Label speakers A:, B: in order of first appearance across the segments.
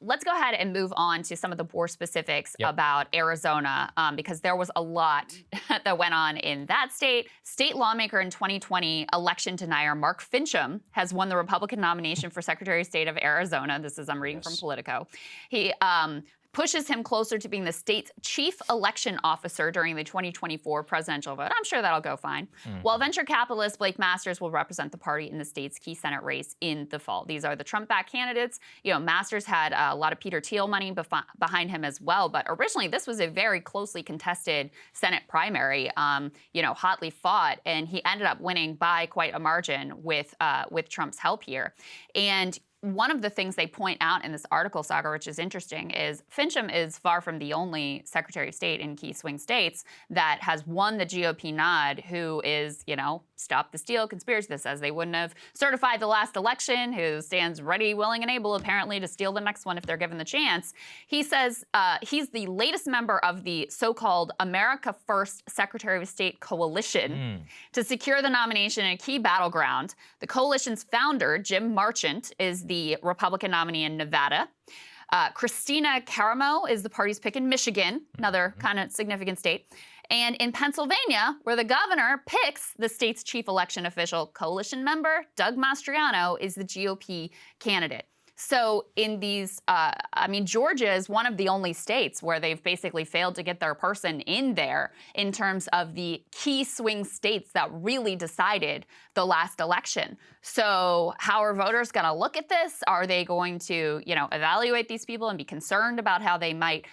A: Let's go ahead and move on to some of the more specifics about Arizona, because there was a lot that went on in that state. State lawmaker in 2020, election denier Mark Fincham has won the Republican nomination for Secretary of State of Arizona. This is, I'm reading from Politico. He pushes him closer to being the state's chief election officer during the 2024 presidential vote. I'm sure that'll go fine. While venture capitalist Blake Masters will represent the party in the state's key Senate race in the fall. These are the Trump-backed candidates. You know, Masters had a lot of Peter Thiel money behind him as well, but originally this was a very closely contested Senate primary, you know, hotly fought, and he ended up winning by quite a margin with Trump's help here. And one of the things they point out in this article, Saagar, which is interesting, is Fincham is far from the only Secretary of State in key swing states that has won the GOP nod, who is, you know, stop the steal conspiracy that says they wouldn't have certified the last election, who stands ready, willing, and able, apparently, to steal the next one if they're given the chance. He says he's the latest member of the so-called America First Secretary of State coalition to secure the nomination in a key battleground. The coalition's founder, Jim Marchant, is the Republican nominee in Nevada. Christina Caramo is the party's pick in Michigan, another kind of significant state. And in Pennsylvania, where the governor picks the state's chief election official, coalition member Doug Mastriano is the GOP candidate. So in these, I mean, Georgia is one of the only states where they've basically failed to get their person in there in terms of the key swing states that really decided the last election. So how are voters going to look at this? Are they going to, you know, evaluate these people and be concerned about how they might,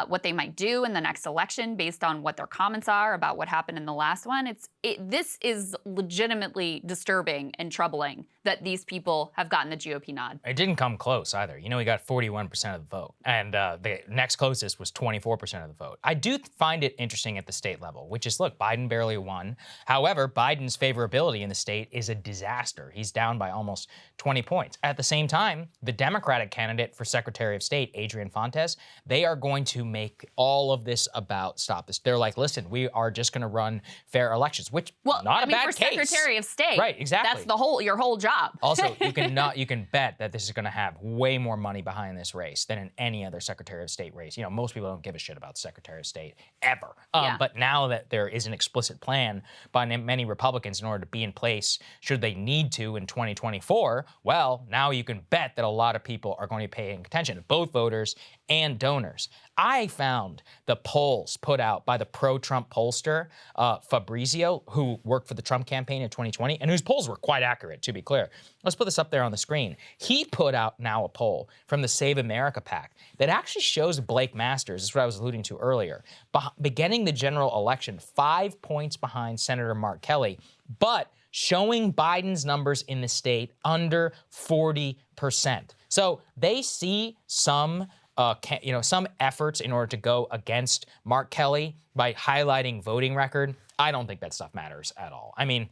A: what they might do in the next election based on what their comments are about what happened in the last one? This is legitimately disturbing and troubling that these people have gotten the GOP nod.
B: It didn't come close either. You know, he got 41% of the vote, and the next closest was 24% of the vote. I do find it interesting at the state level, which is, look, Biden barely won. However, Biden's favorability in the state is a disaster. He's down by almost 20 points. At the same time, the Democratic candidate for Secretary of State, Adrian Fontes, they are going to make all of this about stop this. They're like, listen, we are just going to run fair elections, which not a bad case.
A: For Secretary of State,
B: right? Exactly.
A: That's your whole job.
B: Also, you can bet that this is going to have way more money behind this race than in any other Secretary of State race. You know, most people don't give a shit about the Secretary of State ever. But now that there is an explicit plan by many Republicans in order to be in place should they need to in 2024, well, now you can bet that a lot of people are going to be paying attention, both voters and donors. I found the polls put out by the pro-Trump pollster, Fabrizio, who worked for the Trump campaign in 2020, and whose polls were quite accurate, to be clear. Let's put this up there on the screen. He put out now a poll from the Save America PAC that actually shows Blake Masters, this is what I was alluding to earlier, beginning the general election 5 points behind Senator Mark Kelly, but showing Biden's numbers in the state under 40%. So they see some efforts in order to go against Mark Kelly by highlighting voting record. I don't think that stuff matters at all. I mean,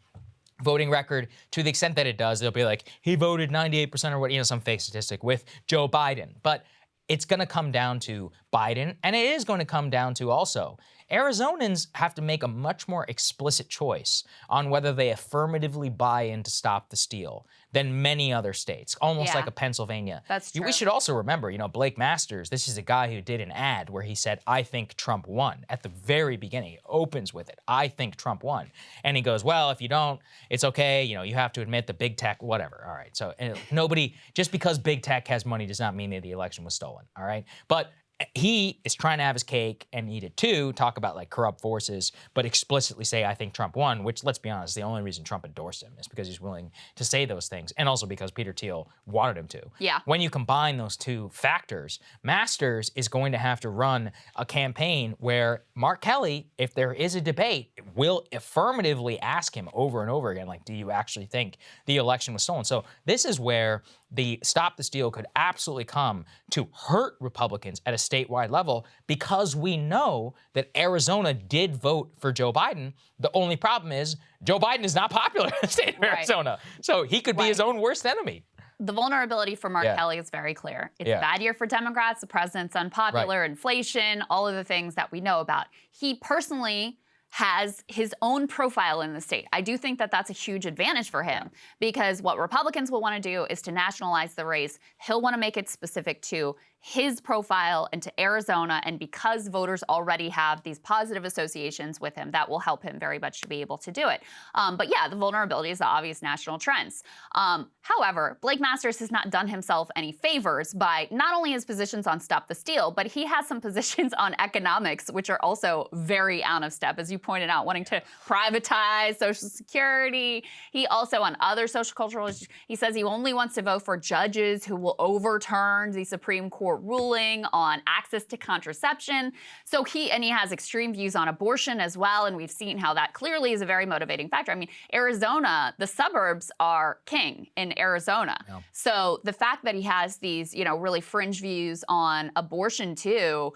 B: voting record, to the extent that it does, they'll be like, he voted 98% or what, you know, some fake statistic with Joe Biden. But it's going to come down to Biden, and it is going to come down to also Arizonans have to make a much more explicit choice on whether they affirmatively buy in to stop the steal than many other states, almost like a Pennsylvania.
A: That's true.
B: We should also remember, you know, Blake Masters, this is a guy who did an ad where he said, I think Trump won. At the very beginning, he opens with it, I think Trump won. And he goes, well, if you don't, it's okay. You know, you have to admit the big tech, whatever. All right. So nobody, just because big tech has money does not mean that the election was stolen. All right. But he is trying to have his cake and eat it too, talk about like corrupt forces, but explicitly say, I think Trump won, which, let's be honest, the only reason Trump endorsed him is because he's willing to say those things, and also because Peter Thiel wanted him to.
A: Yeah.
B: When you combine those two factors, Masters is going to have to run a campaign where Mark Kelly, if there is a debate, will affirmatively ask him over and over again, like, do you actually think the election was stolen? So this is where the stop the steal could absolutely come to hurt Republicans at a statewide level, because we know that Arizona did vote for Joe Biden. The only problem is Joe Biden is not popular in the state of Arizona. So he could be his own worst enemy.
A: The vulnerability for Mark Kelly is very clear. It's a bad year for Democrats. The president's unpopular, inflation, all of the things that we know about. He personally has his own profile in the state. I do think that that's a huge advantage for him because what Republicans will want to do is to nationalize the race. He'll want to make it specific to his profile and to Arizona, and because voters already have these positive associations with him, that will help him very much to be able to do it. But yeah, the vulnerability is the obvious national trends. However, Blake Masters has not done himself any favors by not only his positions on Stop the Steal, but he has some positions on economics, which are also very out of step, as you pointed out, wanting to privatize Social Security. He also, on other social cultural issues, he says he only wants to vote for judges who will overturn the Supreme Court ruling on access to contraception. So he has extreme views on abortion as well, and we've seen how that clearly is a very motivating factor. I mean, Arizona, the suburbs are king in Arizona. Yeah. So the fact that he has these, really fringe views on abortion too,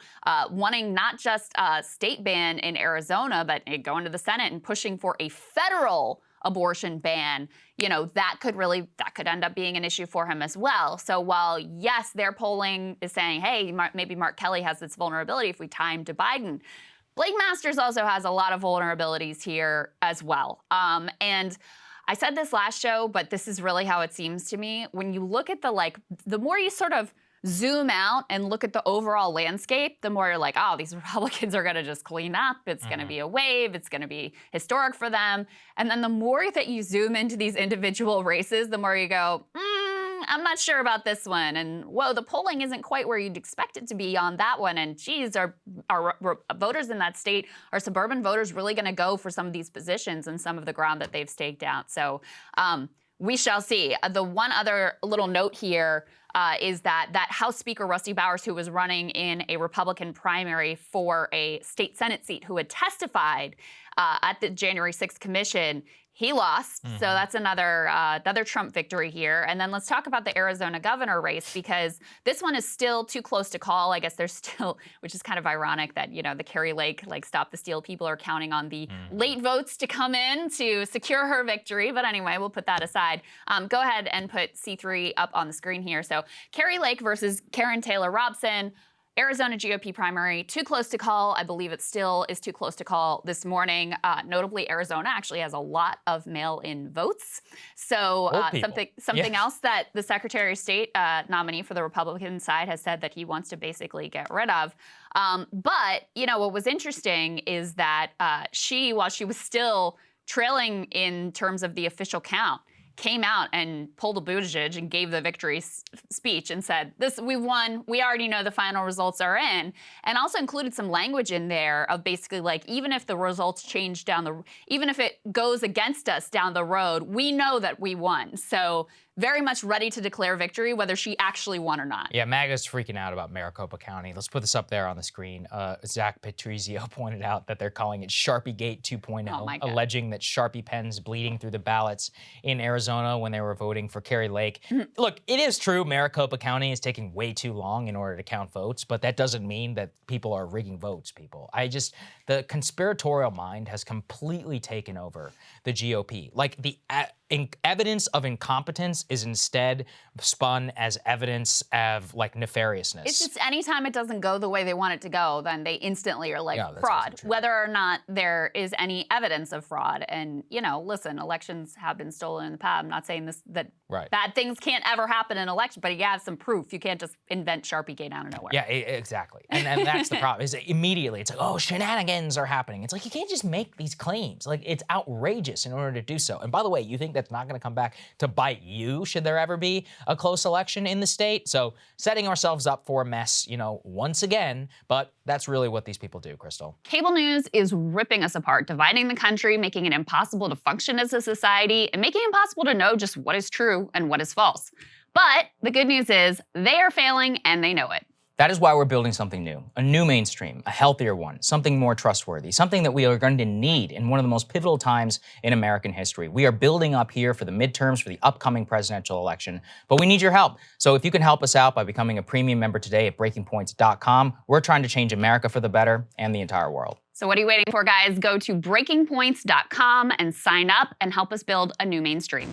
A: wanting not just a state ban in Arizona, but going to the Senate and pushing for a federal abortion ban, that could end up being an issue for him as well. So while, yes, their polling is saying, hey, maybe Mark Kelly has this vulnerability if we tie him to Biden, Blake Masters also has a lot of vulnerabilities here as well. And I said this last show, but this is really how it seems to me. When you look at the more you sort of zoom out and look at the overall landscape, the more you're like, oh, these Republicans are going to just clean up. It's going to be a wave. It's going to be historic for them. And then the more that you zoom into these individual races, the more you go, I'm not sure about this one. And whoa, the polling isn't quite where you'd expect it to be on that one. And geez, are voters in that state, are suburban voters really going to go for some of these positions and some of the ground that they've staked out? So we shall see. The one other little note here is that House Speaker Rusty Bowers, who was running in a Republican primary for a state Senate seat, who had testified at the January 6th commission, he lost. So that's another Trump victory here. And then let's talk about the Arizona governor race, because this one is still too close to call. I guess there's still, which is kind of ironic that, the Kari Lake, Stop the Steal people are counting on the late votes to come in to secure her victory. But anyway, we'll put that aside. Go ahead and put C3 up on the screen here. So Kari Lake versus Karen Taylor Robson. Arizona GOP primary, too close to call. I believe it still is too close to call this morning. Notably, Arizona actually has a lot of mail-in votes. So something else that the Secretary of State nominee for the Republican side has said that he wants to basically get rid of. But, what was interesting is that while she was still trailing in terms of the official count, came out and pulled a Buttigieg and gave the victory speech and said, we won, we already know the final results are in, and also included some language in there of basically even if the results change even if it goes against us down the road, we know that we won. So very much ready to declare victory, whether she actually won or not.
B: Yeah, MAGA's freaking out about Maricopa County. Let's put this up there on the screen. Zach Patrizio pointed out that they're calling it Sharpie Gate 2.0, alleging that Sharpie pens bleeding through the ballots in Arizona when they were voting for Kari Lake. Look, it is true Maricopa County is taking way too long in order to count votes, but that doesn't mean that people are rigging votes, people. The conspiratorial mind has completely taken over the GOP. The evidence of incompetence is instead spun as evidence of nefariousness.
A: It's just anytime it doesn't go the way they want it to go, then they instantly are fraud, whether or not there is any evidence of fraud. And, listen, elections have been stolen in the past. I'm not saying that bad things can't ever happen in an election, but you have some proof. You can't just invent Sharpie Gate out of nowhere.
B: Yeah, exactly. And that's the problem. Is immediately it's oh, shenanigans are happening. It's you can't just make these claims. It's outrageous in order to do so. And by the way, you think that's not going to come back to bite you should there ever be a close election in the state? So setting ourselves up for a mess, once again, but that's really what these people do, Krystal.
A: Cable news is ripping us apart, dividing the country, making it impossible to function as a society, and making it impossible to know just what is true and what is false. But the good news is they are failing and they know it.
B: That is why we're building something new, a new mainstream, a healthier one, something more trustworthy, something that we are going to need in one of the most pivotal times in American history. We are building up here for the midterms, for the upcoming presidential election, but we need your help. So if you can help us out by becoming a premium member today at breakingpoints.com, we're trying to change America for the better and the entire world.
A: So what are you waiting for, guys? Go to breakingpoints.com and sign up and help us build a new mainstream.